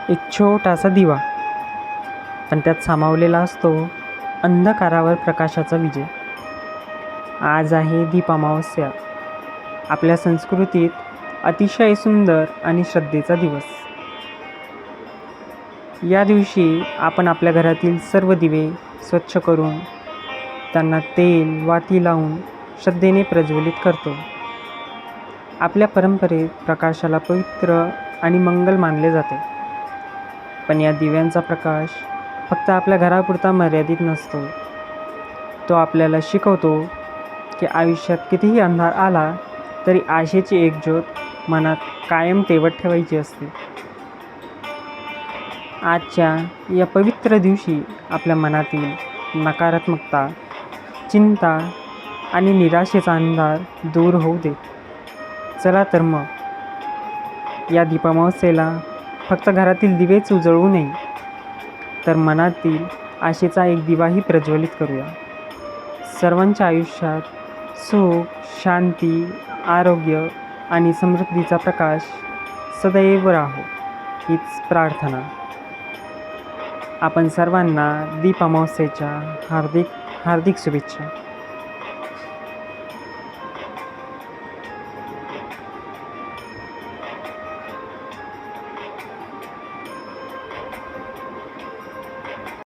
एक छोटासा दिवा, पण त्यात सामावलेला असतो अंधकारावर प्रकाशाचा विजय. आज आहे दीप अमावस्या, आपल्या संस्कृतीत अतिशय सुंदर आणि श्रद्धेचा दिवस. या दिवशी आपण आपल्या घरातील सर्व दिवे स्वच्छ करून त्यांना तेल वाती लावून श्रद्धेने प्रज्वलित करतो. आपल्या परंपरेत प्रकाशाला पवित्र आणि मंगल मानले जाते. पण या दिव्यांचा प्रकाश फक्त आपल्या घरापुरता मर्यादित नसतो. तो आपल्याला शिकवतो की आयुष्यात कितीही अंधार आला तरी आशेची एक ज्योत मनात कायम तेवत ठेवायची असते. आजच्या या पवित्र दिवशी आपल्या मनातील नकारात्मकता, चिंता आणि निराशेचा अंधार दूर होऊ दे. चला तर मग या दीपामावस्येला फक्त घरातील दिवेच उजळवू नये, तर मनातील आशेचा एक दिवाही प्रज्वलित करूया. सर्वांच्या आयुष्यात सुख, शांती, आरोग्य आणि समृद्धीचा प्रकाश सदैव राहो, हीच प्रार्थना. आपण सर्वांना दीप अमावस्येच्या हार्दिक शुभेच्छा.